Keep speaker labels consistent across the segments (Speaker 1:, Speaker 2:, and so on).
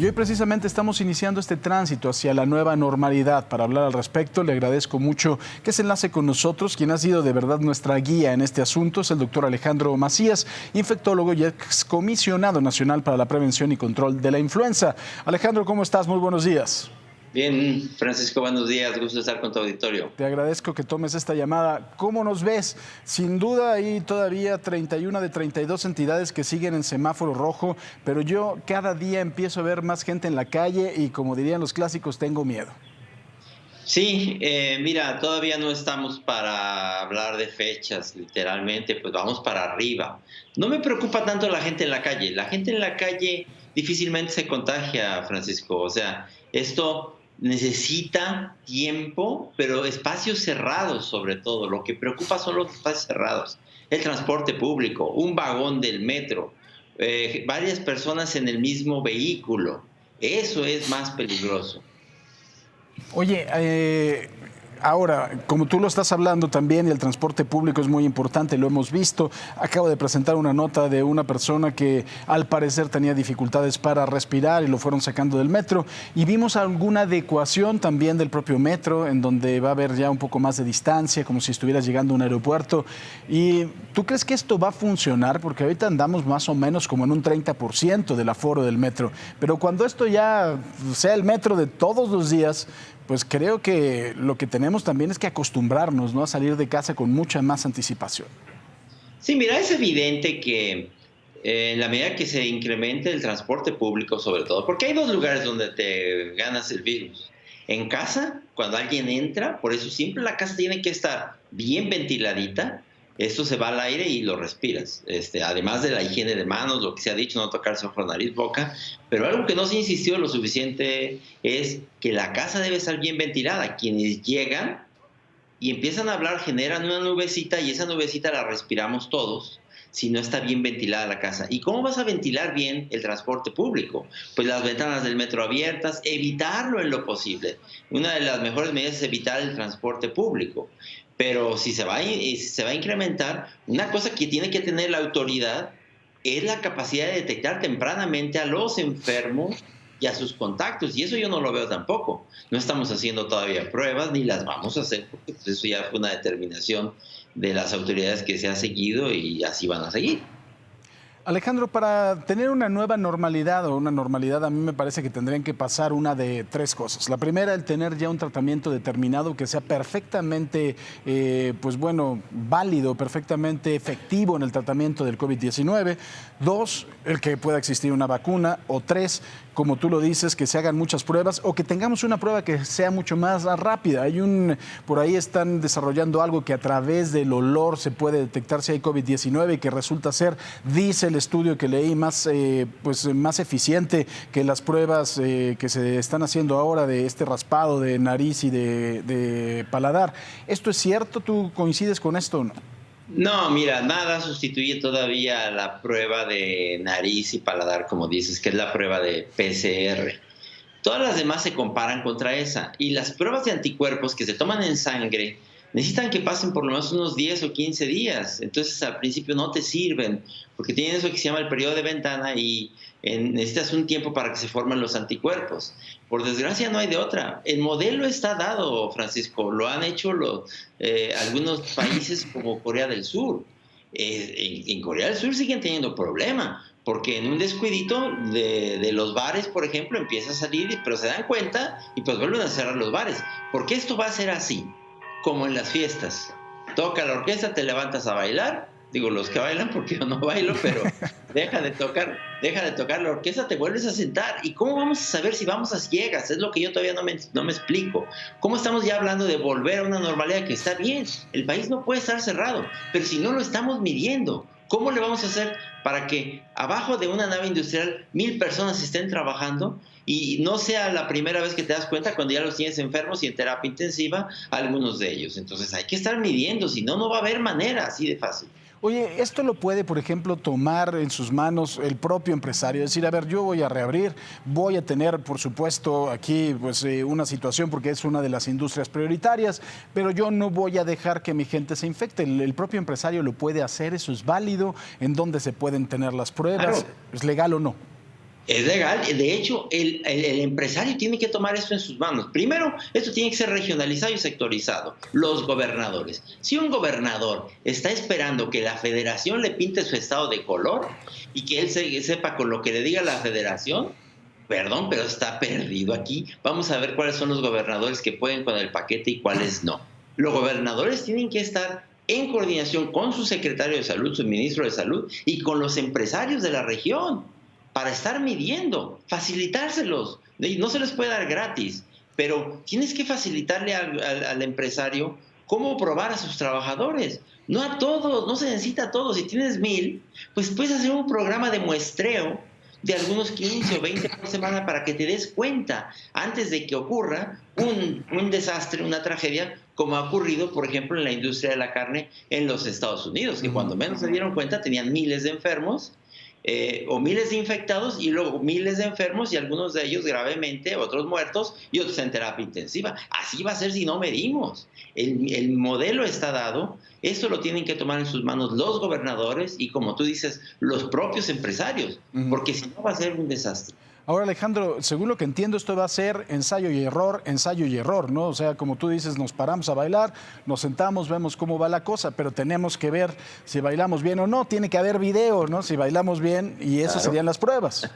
Speaker 1: Y hoy precisamente estamos iniciando este tránsito hacia la nueva normalidad. Para hablar al respecto, le agradezco mucho que se enlace con nosotros. Quien ha sido de verdad nuestra guía en este asunto es el doctor Alejandro Macías, infectólogo y excomisionado nacional para la prevención y control de la influenza. Alejandro, ¿cómo estás? Muy buenos días.
Speaker 2: Bien, Francisco, buenos días. Gusto estar con tu auditorio.
Speaker 1: Te agradezco que tomes esta llamada. ¿Cómo nos ves? Sin duda hay todavía 31 de 32 entidades que siguen en semáforo rojo, pero yo cada día empiezo a ver más gente en la calle y, como dirían los clásicos, tengo miedo.
Speaker 2: Sí, mira, todavía no estamos para hablar de fechas, literalmente, pues vamos para arriba. No me preocupa tanto la gente en la calle. La gente en la calle difícilmente se contagia, Francisco. O sea, esto necesita tiempo, pero espacios cerrados sobre todo. Lo que preocupa son los espacios cerrados. El transporte público, un vagón del metro, varias personas en el mismo vehículo. Eso es más peligroso.
Speaker 1: Oye, ahora, como tú lo estás hablando también, el transporte público es muy importante, lo hemos visto. Acabo de presentar una nota de una persona que al parecer tenía dificultades para respirar y lo fueron sacando del metro. Y vimos alguna adecuación también del propio metro, en donde va a haber ya un poco más de distancia, como si estuvieras llegando a un aeropuerto. ¿Y tú crees que esto va a funcionar? Porque ahorita andamos más o menos como en un 30% del aforo del metro. Pero cuando esto ya sea el metro de todos los días, pues creo que lo que tenemos también es que acostumbrarnos, ¿no?, a salir de casa con mucha más anticipación.
Speaker 2: Sí, mira, es evidente que en la medida que se incremente el transporte público, sobre todo, porque hay dos lugares donde te ganas el virus. En casa, cuando alguien entra, por eso siempre la casa tiene que estar bien ventiladita. Esto se va al aire y lo respiras. Además de la higiene de manos, lo que se ha dicho, no tocarse ojo, nariz, boca. Pero algo que no se insistió lo suficiente es que la casa debe estar bien ventilada. Quienes llegan y empiezan a hablar, generan una nubecita y esa nubecita la respiramos todos si no está bien ventilada la casa. ¿Y cómo vas a ventilar bien el transporte público? Pues las ventanas del metro abiertas, evitarlo en lo posible. Una de las mejores medidas es evitar el transporte público. Pero si se va a incrementar, una cosa que tiene que tener la autoridad es la capacidad de detectar tempranamente a los enfermos y a sus contactos, y eso yo no lo veo tampoco. No estamos haciendo todavía pruebas, ni las vamos a hacer, porque pues eso ya fue una determinación de las autoridades que se ha seguido y así van a seguir.
Speaker 1: Alejandro, para tener una nueva normalidad o una normalidad, a mí me parece que tendrían que pasar una de tres cosas. La primera, el tener ya un tratamiento determinado que sea perfectamente, pues bueno, válido, perfectamente efectivo en el tratamiento del COVID-19. Dos, el que pueda existir una vacuna. O tres, como tú lo dices, que se hagan muchas pruebas o que tengamos una prueba que sea mucho más rápida. Por ahí están desarrollando algo que a través del olor se puede detectar si hay COVID-19 y que resulta ser, dice el estudio que leí, más eficiente que las pruebas que se están haciendo ahora de este raspado de nariz y de paladar. ¿Esto es cierto? ¿Tú coincides con esto o no?
Speaker 2: No, mira, nada sustituye todavía la prueba de nariz y paladar, como dices, que es la prueba de PCR. Todas las demás se comparan contra esa. Y las pruebas de anticuerpos que se toman en sangre necesitan que pasen por lo menos unos 10 o 15 días. Entonces, al principio no te sirven, porque tienen eso que se llama el periodo de ventana y necesitas un tiempo para que se formen los anticuerpos. Por desgracia, no hay de otra. El modelo está dado, Francisco. Lo han hecho algunos países como Corea del Sur. En Corea del Sur siguen teniendo problemas, porque en un descuidito de los bares, por ejemplo, empieza a salir, pero se dan cuenta y pues vuelven a cerrar los bares. Porque esto va a ser así, como en las fiestas. Toca la orquesta, te levantas a bailar. Digo, los que bailan, porque yo no bailo, pero deja de tocar la orquesta, te vuelves a sentar. ¿Y cómo vamos a saber si vamos a ciegas? Es lo que yo todavía no me explico. ¿Cómo estamos ya hablando de volver a una normalidad que está bien? El país no puede estar cerrado, pero si no lo estamos midiendo, ¿cómo le vamos a hacer para que abajo de una nave industrial 1000 personas estén trabajando y no sea la primera vez que te das cuenta cuando ya los tienes enfermos y en terapia intensiva algunos de ellos? Entonces hay que estar midiendo, si no, no va a haber manera así de fácil.
Speaker 1: Oye, esto lo puede, por ejemplo, tomar en sus manos el propio empresario, decir, a ver, yo voy a reabrir, voy a tener, por supuesto, aquí pues una situación porque es una de las industrias prioritarias, pero yo no voy a dejar que mi gente se infecte. El propio empresario lo puede hacer, eso es válido, en dónde se pueden tener las pruebas,
Speaker 2: Claro.
Speaker 1: ¿es legal o no?
Speaker 2: Es legal. De hecho, el empresario tiene que tomar esto en sus manos. Primero, esto tiene que ser regionalizado y sectorizado. Los gobernadores. Si un gobernador está esperando que la federación le pinte su estado de color y que él sepa con lo que le diga la federación, perdón, pero está perdido aquí. Vamos a ver cuáles son los gobernadores que pueden con el paquete y cuáles no. Los gobernadores tienen que estar en coordinación con su secretario de salud, su ministro de salud y con los empresarios de la región, para estar midiendo, facilitárselos. No se les puede dar gratis, pero tienes que facilitarle al empresario cómo probar a sus trabajadores. No a todos, no se necesita a todos. Si tienes 1,000, pues puedes hacer un programa de muestreo de algunos 15 o 20 por semana para que te des cuenta antes de que ocurra un desastre, una tragedia, como ha ocurrido, por ejemplo, en la industria de la carne en los Estados Unidos, que cuando menos se dieron cuenta tenían miles de enfermos, o miles de infectados y luego miles de enfermos y algunos de ellos gravemente, otros muertos y otros en terapia intensiva. Así va a ser si no medimos. El modelo está dado, esto lo tienen que tomar en sus manos los gobernadores y, como tú dices, los propios empresarios, porque si no va a ser un desastre.
Speaker 1: Ahora, Alejandro, según lo que entiendo, esto va a ser ensayo y error, ¿no? O sea, como tú dices, nos paramos a bailar, nos sentamos, vemos cómo va la cosa, pero tenemos que ver si bailamos bien o no. Tiene que haber video, ¿no? Si bailamos bien, y eso serían las pruebas.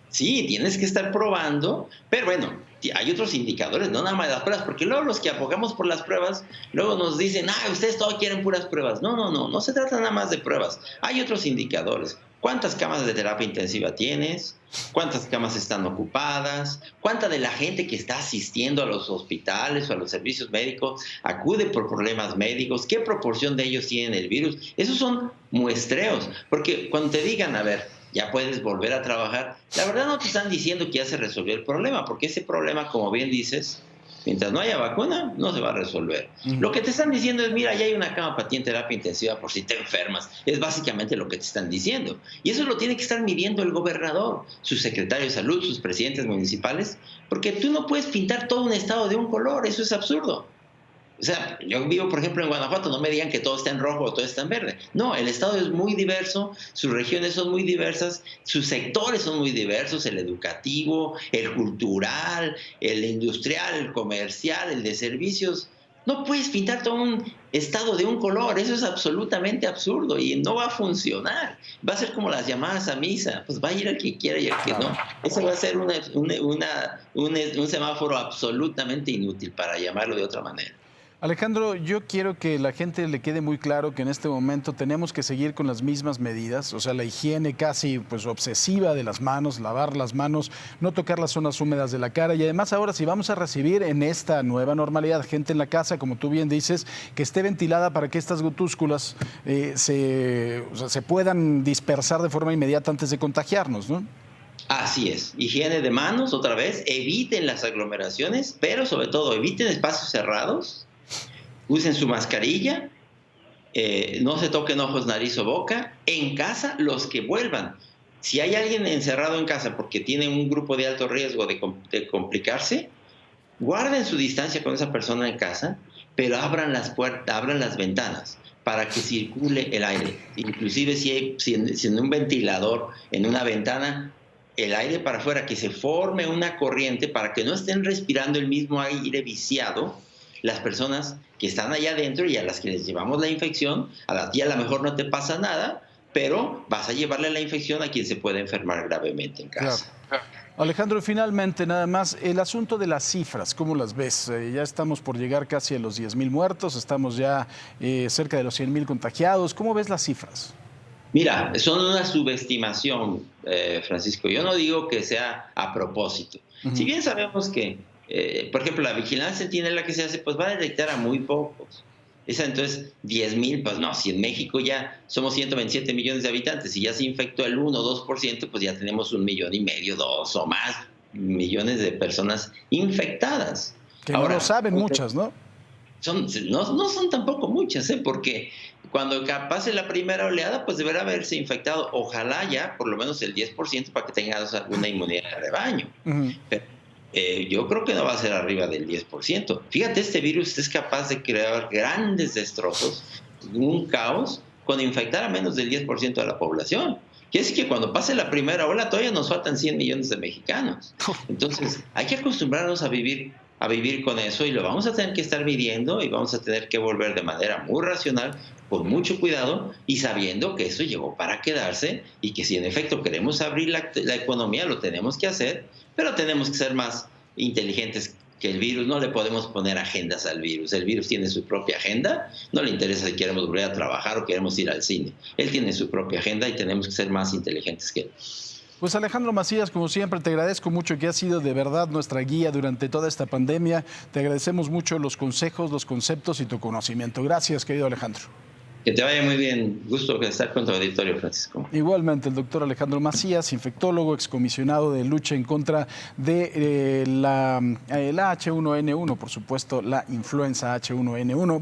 Speaker 2: Sí, tienes que estar probando, pero bueno, hay otros indicadores, no nada más las pruebas, porque luego los que abogamos por las pruebas, luego nos dicen, ustedes todos quieren puras pruebas. No se trata nada más de pruebas. Hay otros indicadores. ¿Cuántas camas de terapia intensiva tienes? ¿Cuántas camas están ocupadas? ¿Cuánta de la gente que está asistiendo a los hospitales o a los servicios médicos acude por problemas médicos? ¿Qué proporción de ellos tienen el virus? Esos son muestreos, porque cuando te digan, a ver, ya puedes volver a trabajar, la verdad no te están diciendo que ya se resolvió el problema, porque ese problema, como bien dices, mientras no haya vacuna, no se va a resolver. Lo que te están diciendo es, mira, ya hay una cama para ti en terapia intensiva por si te enfermas. Es básicamente lo que te están diciendo. Y eso lo tiene que estar midiendo el gobernador, su secretario de salud, sus presidentes municipales, porque tú no puedes pintar todo un estado de un color, eso es absurdo. O sea, yo vivo, por ejemplo, en Guanajuato, no me digan que todo está en rojo o todo está en verde. No, el estado es muy diverso, sus regiones son muy diversas, sus sectores son muy diversos, el educativo, el cultural, el industrial, el comercial, el de servicios. No puedes pintar todo un estado de un color, eso es absolutamente absurdo y no va a funcionar. Va a ser como las llamadas a misa, pues va a ir el que quiera y el que no. Eso va a ser un semáforo absolutamente inútil, para llamarlo de otra manera.
Speaker 1: Alejandro, yo quiero que la gente le quede muy claro que en este momento tenemos que seguir con las mismas medidas, o sea, la higiene casi pues obsesiva de las manos, lavar las manos, no tocar las zonas húmedas de la cara y además ahora si vamos a recibir en esta nueva normalidad gente en la casa, como tú bien dices, que esté ventilada para que estas gotúsculas se puedan dispersar de forma inmediata antes de contagiarnos, ¿no?
Speaker 2: Así es, higiene de manos otra vez, eviten las aglomeraciones, pero sobre todo eviten espacios cerrados. Usen su mascarilla, no se toquen ojos, nariz o boca. En casa, los que vuelvan. Si hay alguien encerrado en casa porque tiene un grupo de alto riesgo de complicarse, guarden su distancia con esa persona en casa, pero abran las puertas, abran las ventanas para que circule el aire. Inclusive si en un ventilador, en una ventana, el aire para afuera, que se forme una corriente para que no estén respirando el mismo aire viciado las personas que están allá adentro y a las que les llevamos la infección. A ti a lo mejor no te pasa nada, pero vas a llevarle la infección a quien se puede enfermar gravemente en casa.
Speaker 1: Claro. Alejandro, finalmente, nada más, el asunto de las cifras, ¿cómo las ves? Ya estamos por llegar casi a los 10,000 muertos, estamos ya cerca de los 100,000 contagiados. ¿Cómo ves las cifras?
Speaker 2: Mira, son una subestimación, Francisco. Yo no digo que sea a propósito. Si bien sabemos que por ejemplo, la vigilancia sentinela que se hace, pues va a detectar a muy pocos. Entonces, 10,000, pues no, si en México ya somos 127 millones de habitantes y ya se infectó el 1 o 2%, pues ya tenemos 1,5 millones, 2 o más millones de personas infectadas.
Speaker 1: Que ahora no lo saben muchas, ¿no?
Speaker 2: No son tampoco muchas, porque cuando pase la primera oleada, pues deberá haberse infectado, ojalá ya por lo menos el 10% para que tengas alguna inmunidad de rebaño. Pero yo creo que no va a ser arriba del 10%. Fíjate, este virus es capaz de crear grandes destrozos, un caos, con infectar a menos del 10% de la población. Quiere decir que cuando pase la primera ola todavía nos faltan 100 millones de mexicanos. Entonces, hay que acostumbrarnos a vivir con eso y lo vamos a tener que estar midiendo y vamos a tener que volver de manera muy racional, con mucho cuidado y sabiendo que eso llegó para quedarse y que si en efecto queremos abrir la economía lo tenemos que hacer, pero tenemos que ser más inteligentes que el virus. No le podemos poner agendas al virus. El virus tiene su propia agenda. No le interesa si queremos volver a trabajar o queremos ir al cine. Él tiene su propia agenda y tenemos que ser más inteligentes que él.
Speaker 1: Pues Alejandro Macías, como siempre, te agradezco mucho que has sido de verdad nuestra guía durante toda esta pandemia. Te agradecemos mucho los consejos, los conceptos y tu conocimiento. Gracias, querido Alejandro.
Speaker 2: Que te vaya muy bien. Gusto estar con tu auditorio, Francisco.
Speaker 1: Igualmente, el doctor Alejandro Macías, infectólogo, excomisionado de lucha en contra de la H1N1, por supuesto, la influenza H1N1.